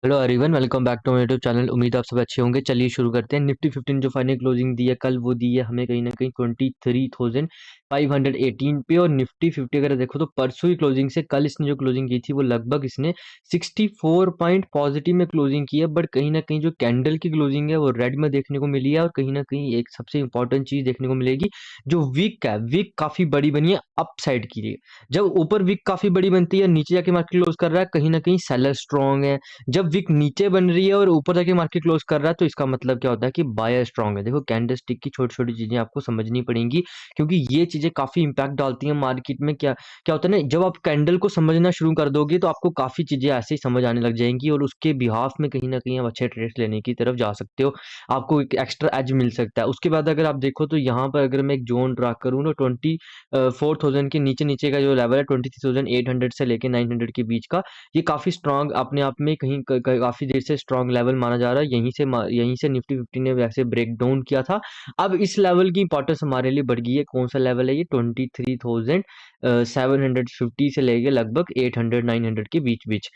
Hello everyone, welcome back to my YouTube channel. उम्मीद है आप सब अच्छे होंगे। चलिए शुरू करते हैं। निफ्टी 15 जो फाइनल क्लोजिंग दी है कल, वो दी है हमें कहीं ना कहीं 23,518 पे। और निफ्टी 50 अगर देखो तो परसों ही क्लोजिंग से कल इसने जो क्लोजिंग की थी वो लगभग इसने 64 पॉइंट पॉजिटिव में क्लोजिंग की है। बट कहीं ना कहीं जो कैंडल की क्लोजिंग है वो रेड में देखने को मिली है। और कहीं ना कहीं एक सबसे इंपॉर्टेंट चीज देखने को मिलेगी, जो वीक है, वीक काफी बड़ी बनी है अप साइड की लिए। जब ऊपर वीक काफी बड़ी बनती है, नीचे जाके मार्केट क्लोज कर रहा है, कहीं ना कहीं सेलर स्ट्रांग है। जब विक नीचे बन रही है और ऊपर जाके मार्केट क्लोज कर रहा है, तो इसका मतलब क्या होता है कि बायर स्ट्रांग है। देखो, कैंडल स्टिक की छोटी छोटी चीजें आपको समझनी पड़ेंगी, क्योंकि ये चीजें काफी इंपैक्ट डालती हैं मार्केट में। क्या क्या होता है ना, जब आप कैंडल को समझना शुरू कर दोगे तो आपको काफी चीजें ऐसे ही समझ आने लग जाएंगी, और उसके बिहाफ में कहीं ना कहीं आप अच्छे ट्रेड्स लेने की तरफ जा सकते हो। आपको एक एक्स्ट्रा एज मिल सकता है। उसके बाद अगर आप देखो तो यहाँ पर अगर मैं एक जोन ड्रा करूँ तो 24,000 के नीचे नीचे का जो लेवल है, 23,800 से लेके 900 के बीच का, ये काफ़ी स्ट्रांग अपने आप में कहीं काफ़ी देर से स्ट्रांग लेवल माना जा रहा है। यहीं से निफ्टी 50 ने वैसे ब्रेक डाउन किया था। अब इस लेवल की इंपॉर्टेंस हमारे लिए बढ़ गई है। कौन सा लेवल है ये? 23,750 से लेके लगभग 800 900 के बीच बीच।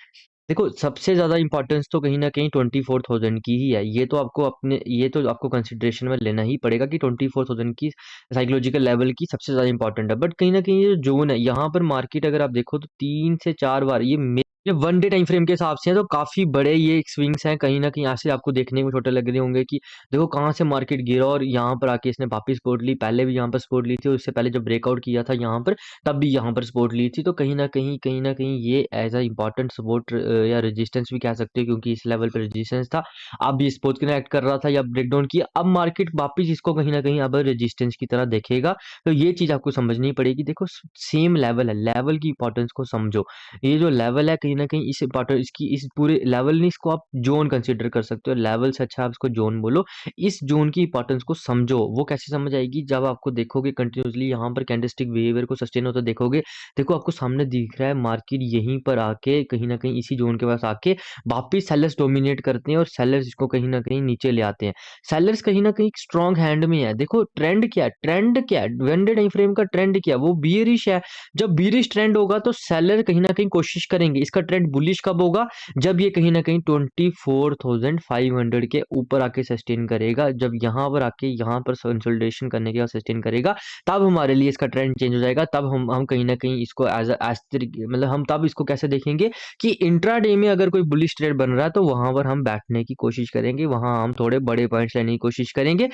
देखो, सबसे ज़्यादा इंपॉर्टेंस तो कहीं ना कहीं 24,000 की ही है। ये तो आपको कंसिडरेशन में लेना ही पड़ेगा कि 24,000 की साइकोलॉजिकल लेवल की सबसे ज़्यादा इंपॉर्टेंट है। बट कहीं ना कहीं ये जो जोन है, यहाँ पर मार्केट अगर आप देखो तो 3 से 4 बार ये वन डे टाइम फ्रेम के हिसाब से है, तो काफी बड़े ये स्विंग्स हैं। कहीं ना कहीं यहाँ से आपको देखने में छोटे लग रहे होंगे कि देखो कहाँ से मार्केट गिरा और यहाँ पर आके इसने वापस सपोर्ट ली। पहले भी यहाँ पर सपोर्ट ली थी, और इससे पहले जब ब्रेकआउट किया था यहाँ पर, तब भी यहाँ पर सपोर्ट ली थी। तो कहीं ना कहीं ये एज अ इम्पॉर्टेंट सपोर्ट या रेजिस्टेंस भी कह सकते हो, क्योंकि इस लेवल पर रेजिस्टेंस था। अब ये सपोर्ट कनेक्ट कर रहा था या ब्रेकडाउन किया, अब मार्केट वापस इसको कहीं ना कहीं अब रेजिस्टेंस की तरह देखेगा। तो ये चीज आपको समझनी पड़ेगी। देखो, सेम लेवल है, लेवल की इंपॉर्टेंस को समझो। ये जो लेवल है, कहीं न कहीं इस इम्पॉर्टेंट इसकी इस पूरे लेवल नहीं, इसको आप ज़ोन कंसीडर कर सकते हो। लेवल से अच्छा आप इसको ज़ोन बोलो। इस ज़ोन की इम्पॉर्टेंस को समझो। वो कैसे समझ आएगी? जब आपको देखोगे कंटिन्यूअसली यहाँ पर कैंडलस्टिक बिहेवियर को सस्टेन होता देखोगे। देखो, आपको सामने दिख रहा है मार्केट यहीं पर आके कहीं न कहीं इसी ज़ोन के पास आके वापिस सेलर्स डोमिनेट करते हैं और सेलर्स इसको कहीं न कहीं नीचे ले आते हैं। सेलर्स कहीं न कहीं एक स्ट्रॉन्ग हैंड में है। देखो, ट्रेंड क्या है? ट्रेंड क्या है? वन डे टाइम फ्रेम का ट्रेंड क्या है? वो बियरिश है। जब बियरिश ट्रेंड होगा तो सेलर कहीं ना कहीं कोशिश करेंगे। इसका ट्रेंड बुलिश कब होगा? जब ये कहीं ना कहीं 24,500 के ऊपर आके सस्टेन करेगा। जब यहाँ पर आके यहाँ पर कंसोलिडेशन करने के बाद सस्टेन करेगा, तब हमारे लिए इसका ट्रेंड चेंज हो जाएगा। तब हम कहीं ना कहीं इसको एज मतलब हम तब इसको कैसे देखेंगे कि इंट्राडे में अगर कोई बुलिश ट्रेड बन रहा है तो वहां पर हम बैठने की कोशिश करेंगे, वहां हम थोड़े बड़े पॉइंट्स लेने की कोशिश करेंगे।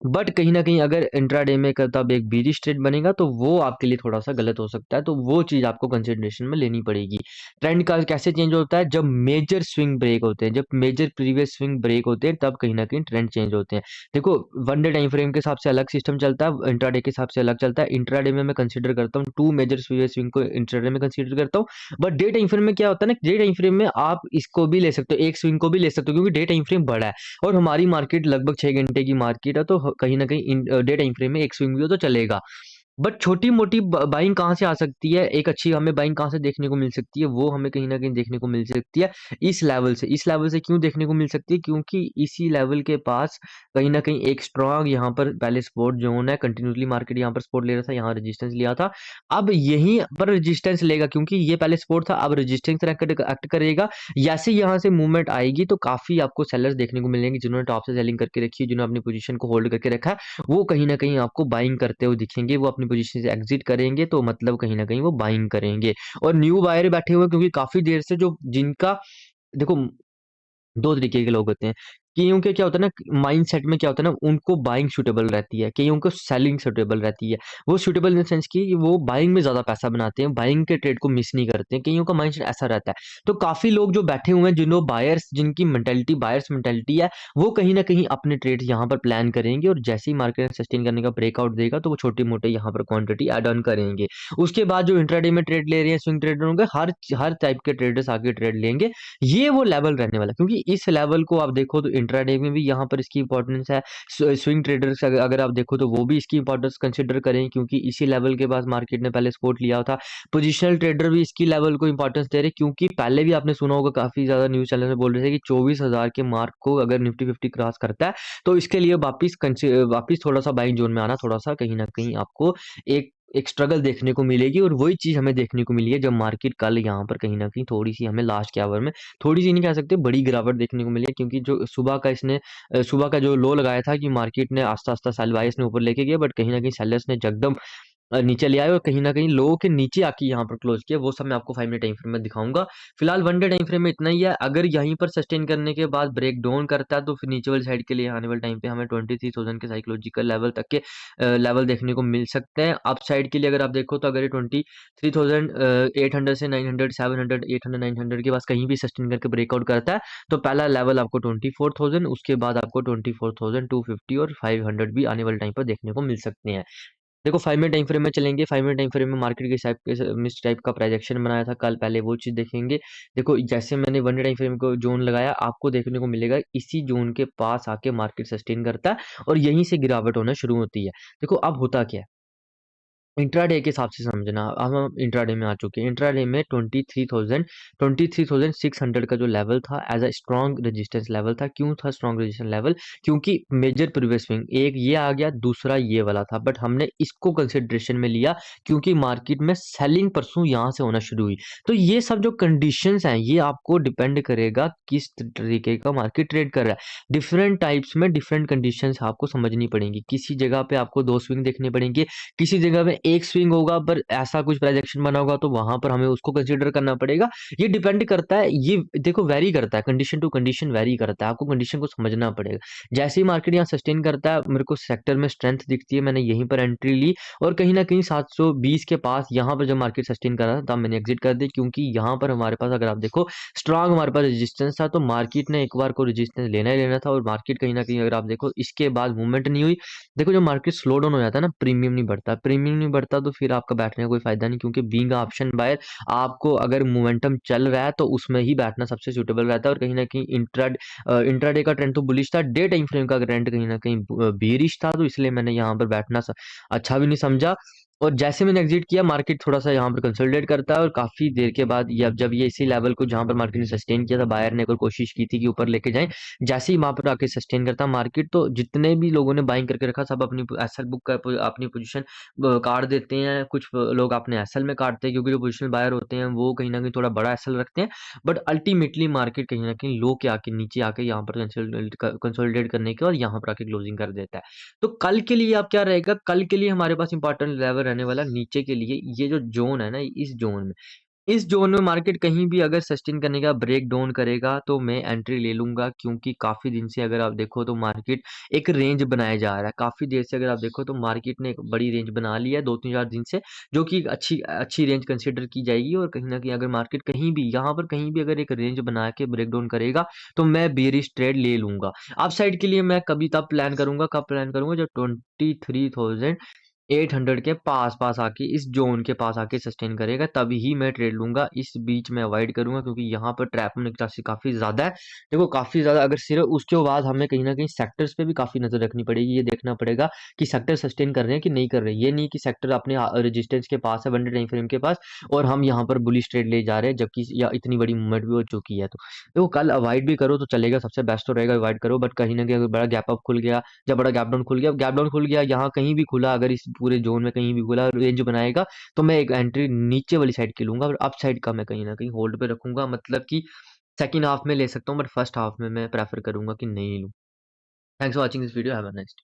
बट कहीं न कहीं अगर इंट्राडे में तब एक बीरिश ट्रेड बनेगा तो वो आपके लिए थोड़ा-सा गलत हो सकता है, तो वो चीज़ आपको कंसिडरेशन में लेनी पड़ेगी। ट्रेंड का कैसे चेंज होता है? जब मेजर स्विंग ब्रेक होते हैं, जब मेजर प्रीवियस स्विंग ब्रेक होते हैं, तब कहीं न कहीं ट्रेंड चेंज होते हैं। देखो, वन डे टाइम फ्रेम के हिसाब से अलग सिस्टम चलता है, इंट्राडे के हिसाब से अलग चलता है। इंट्राडे में मैं कंसीडर करता हूँ 2 मेजर प्रीवियस स्विंग को इंट्राडे में कंसीडर करता हूँ। बट डे टाइम फ्रेम में क्या होता है ना, डे टाइम फ्रेम में आप इसको भी ले सकते हो, एक स्विंग को भी ले सकते हो, क्योंकि डे टाइम फ्रेम बड़ा है। और हमारी मार्केट लगभग 6 घंटे की मार्केट है, तो कहीं न कहीं डे टाइम फ्रेम में एक स्विंग भी हो तो चलेगा। बट छोटी-मोटी ब बाइंग कहाँ से आ सकती है? एक अच्छी हमें बाइंग कहाँ से देखने को मिल सकती है? वो हमें कहीं न कहीं देखने को मिल सकती है इस लेवल से। इस लेवल से क्यों देखने को मिल सकती है? क्योंकि इसी लेवल के पास कहीं न कहीं एक स्ट्रॉन्ग यहाँ पर पहले सपोर्ट ज़ोन है, कंटिन्यूअसली मार्केट यहाँ पर सपोर्ट ले रहा था, यहाँ रेजिस्टेंस लिया था। अब यहीं पर रेजिस्टेंस लेगा, क्योंकि ये पहले सपोर्ट था, अब रेजिस्टेंस एक्ट करेगा। जैसे ही यहाँ से मूवमेंट आएगी तो काफ़ी आपको सेलर्स देखने को मिलेंगे, जिन्होंने टॉप से सेलिंग करके रखी है, जिन्होंने अपनी पोजीशन को होल्ड करके रखा है, वो कहीं न कहीं आपको बाइंग करते हुए दिखेंगे। वो अपनी पोजीशन से एग्ज़िट करेंगे, तो मतलब कहीं न कहीं वो बाइंग करेंगे। और न्यू बायर बैठे हुए हैं, क्योंकि काफ़ी देर से जो जिनका देखो, 2 तरीके के लोग होते हैं। कइयों के क्या होता है ना, माइंडसेट में क्या होता है ना, उनको बाइंग सूटेबल रहती है, कइयों को सेलिंग सूटेबल रहती है। वो सूटेबल इन द सेंस कि वो बाइंग में ज़्यादा पैसा बनाते हैं, बाइंग के ट्रेड को मिस नहीं करते हैं, कइयों का माइंडसेट ऐसा रहता है। तो काफ़ी लोग जो बैठे हुए हैं, जिन्हों बायर्स जिनकी मेंटालिटी बायर्स मेंटालिटी है, वो कहीं न कहीं अपने ट्रेड यहाँ पर प्लान करेंगे, और जैसे ही मार्केट सस्टेन करने का ब्रेकआउट देगा, तो वो छोटे-मोटे यहाँ पर क्वांटिटी ऐड ऑन करेंगे। उसके बाद जो इंट्राडे में ट्रेड ले रहे हैं, स्विंग ट्रेडर होंगे, हर टाइप के ट्रेडर्स आके ट्रेड लेंगे। ये वो लेवल रहने वाला है, क्योंकि इस लेवल को आप देखो तो इंट्राडे में भी यहाँ पर इसकी इंपॉर्टेंस है। स्विंग ट्रेडर्स अगर आप देखो तो वो भी इसकी इंपॉर्टेंस कंसिडर करें, क्योंकि इसी लेवल के पास मार्केट ने पहले सपोर्ट लिया था। पोजिशनल ट्रेडर भी इसकी लेवल को इंपॉर्टेंस दे रहे, क्योंकि पहले भी आपने सुना होगा, काफी ज्यादा न्यूज चैनल में बोल रहे थे कि 24,000 के मार्क को अगर निफ्टी 50 क्रॉस करता है, तो इसके लिए वापिस थोड़ा सा बाइंग जोन में आना, थोड़ा सा कहीं ना कहीं आपको एक एक स्ट्रगल देखने को मिलेगी और वही चीज़ हमें देखने को मिली है जब मार्केट कल यहाँ पर कहीं न कहीं थोड़ी-सी हमें लास्ट के आवर में थोड़ी-सी नहीं कह सकते बड़ी गिरावट देखने को मिली है क्योंकि जो सुबह का जो लो लगाया था कि मार्केट ने आस्ता-आस्ता सेल बायर्स ने ऊपर लेके गया बट कहीं न कहीं सेलर्स ने जकदम नीचे ले आए और कहीं न कहीं लोगों के नीचे आके यहाँ पर क्लोज़ किया, वो सब मैं आपको 5 मिनट टाइम फ्रेम में दिखाऊँगा। फिलहाल 1 डे टाइम फ्रेम में इतना ही है, अगर यहीं पर सस्टेन करने के बाद ब्रेक डाउन करता है, तो फिर नीचे वाली साइड के लिए आने वाले टाइम पे हमें 23,000 के साइकोलॉजिकल लेवल तक के लेवल देखने को मिल सकते हैं। अप साइड के लिए अगर आप देखो तो अगर ये 23,800 से 900, 700, 800, 900 के पास कहीं भी सस्टेन करके ब्रेकआउट करता है, तो पहला लेवल आपको 24,000 उसके बाद आपको 24,250 और 500 भी आने वाले टाइम पर देखने को मिल सकते हैं। देखो 5 मिनट टाइम फ्रेम में चलेंगे, 5 मिनट टाइम फ्रेम में मार्केट के हिसाब के मिस टाइप का प्रोजेक्शन बनाया था कल, पहले वो चीज़ देखेंगे। देखो जैसे मैंने 1 डे टाइम फ्रेम को ज़ोन लगाया, आपको देखने को मिलेगा इसी ज़ोन के पास आके मार्केट सस्टेन करता है और यहीं से गिरावट होना शुरू होती है। देखो अब होता क्या है? इंट्राडे के हिसाब से समझना, अब हम इंट्राडे में आ चुके हैं। इंट्राडे में 23,600 का जो लेवल था as a strong resistance level था। क्यों था स्ट्रॉन्ग रेजिस्टेंस लेवल? क्योंकि मेजर प्रीवियस स्विंग एक ये आ गया, दूसरा ये वाला था। बट हमने इसको कंसिडरेशन में लिया क्योंकि मार्केट में सेलिंग परसों यहाँ से होना शुरू हुई। तो ये सब जो कंडीशंस हैं, ये आपको डिपेंड करेगा किस तरीके का मार्केट ट्रेड कर रहा है। डिफरेंट टाइप्स में डिफरेंट कंडीशंस आपको समझनी पड़ेंगी। किसी जगह पे आपको 2 स्विंग देखने पड़ेंगे, किसी जगह पे एक स्विंग होगा पर ऐसा कुछ प्रोजेक्शन बना होगा तो वहां पर हमें उसको कंसीडर करना पड़ेगा। ये डिपेंड करता है, ये देखो वेरी करता है, कंडीशन टू कंडीशन वेरी करता है, आपको कंडीशन को समझना पड़ेगा। जैसे ही मार्केट यहाँ सस्टेन करता है, मेरे को सेक्टर में स्ट्रेंथ दिखती है, मैंने यहीं पर एंट्री ली और कहीं ना कहीं 720 के पास यहाँ पर जब मार्केट सस्टेन कर रहा था तब मैंने एग्जिट कर दी क्योंकि यहाँ पर हमारे पास अगर आप देखो स्ट्रांग हमारे पास रेजिस्टेंस था तो मार्केट ने एक बार को रेजिस्टेंस लेना ही लेना था और मार्केट कहीं ना कहीं अगर आप देखो इसके बाद मूवमेंट नहीं हुई। देखो जब मार्केट स्लो डाउन हो जाता है ना, प्रीमियम नहीं बढ़ता तो फिर आपका बैठने का कोई फायदा नहीं क्योंकि बीइंग ऑप्शन बायर आपको अगर मोमेंटम चल रहा है तो उसमें ही बैठना सबसे सूटेबल रहता है और कहीं ना कहीं इंट्राडे का ट्रेंड तो बुलिश था, डे टाइम फ्रेम का ट्रेंड कहीं ना कहीं बेरिश था तो इसलिए मैंने यहाँ पर बैठना अच्छा भी नहीं समझा। और जैसे मैंने एग्जिट किया मार्केट थोड़ा-सा यहाँ पर कंसोलिडेट करता है और काफ़ी देर के बाद या जब ये इसी लेवल को जहाँ पर मार्केट ने सस्टेन किया था, बायर ने एक और कोशिश की थी कि ऊपर लेके जाएँ। जैसे ही वहाँ पर आके सस्टेन करता मार्केट तो जितने भी लोगों ने बाइंग करके रखा सब अपनी एसएल बुक का अपनी पोजीशन काट देते हैं। कुछ लोग अपने एसएल में काटते हैं क्योंकि जो पोजिशनल बायर होते हैं वो कहीं न कहीं थोड़ा बड़ा एसएल रखते हैं। बट अल्टीमेटली मार्केट कहीं न कहीं लो के आके नीचे आके यहाँ पर कंसोलिडेट करने के बाद यहाँ पर आके क्लोजिंग कर देता है। तो कल के लिए अब क्या रहेगा, कल के लिए हमारे पास इंपॉर्टेंट लेवल रहने वाला नीचे के लिए ये जो ज़ोन है ना, इस ज़ोन में मार्केट कहीं भी अगर सस्टेन करने का ब्रेक डाउन करेगा तो मैं एंट्री ले लूँगा क्योंकि काफ़ी दिन से अगर आप देखो तो मार्केट एक रेंज बनाया जा रहा है। काफ़ी देर से अगर आप देखो तो मार्केट ने एक बड़ी रेंज बना ली है 2-3 4 दिन से, जो कि अच्छी अच्छी रेंज कंसीडर की जाएगी और कहीं न कहीं अगर मार्केट कहीं भी यहाँ पर कहीं भी अगर एक रेंज बना के ब्रेक डाउन करेगा तो मैं बेयरिश ट्रेड ले लूँगा। अपसाइड के लिए मैं कब प्लान करूँगा जब 23,800 के पास-पास आके इस ज़ोन के पास आके सस्टेन करेगा तभी ही मैं ट्रेड लूँगा। इस बीच में अवॉइड करूँगा क्योंकि यहाँ पर ट्रैप होने की चांसेस काफ़ी ज़्यादा है। देखो काफ़ी ज़्यादा अगर सिर्फ़ उसके बाद हमें कहीं न कहीं सेक्टर्स पे भी काफ़ी नज़र रखनी पड़ेगी। ये देखना पड़ेगा कि सेक्टर सस्टेन कर रहे हैं कि नहीं कर रहे हैं। ये नहीं कि सेक्टर अपने रेजिस्टेंस के पास है 1 डे टाइम फ्रेम के पास और हम यहाँ पर बुलिश ट्रेड ले जा रहे हैं जबकि या इतनी बड़ी मूवमेंट भी हो चुकी है तो। देखो कल अवॉइड भी करो तो चलेगा, सबसे बेस्ट तो रहेगा अवॉइड करो बट कहीं न कहीं अगर बड़ा गैप अप खुल गया, जब बड़ा गैप डाउन खुल गया यहाँ कहीं भी खुला, अगर इस पूरे जोन में कहीं भी खुला रेंज बनाएगा तो मैं एक एंट्री नीचे वाली साइड की लूंगा और अप साइड का मैं कहीं ना कहीं होल्ड पे रखूंगा, मतलब कि सेकंड हाफ में ले सकता हूँ बट फर्स्ट हाफ में मैं प्रेफर करूंगा कि नहीं लूँ। Thanks for watching this video, have a nice day.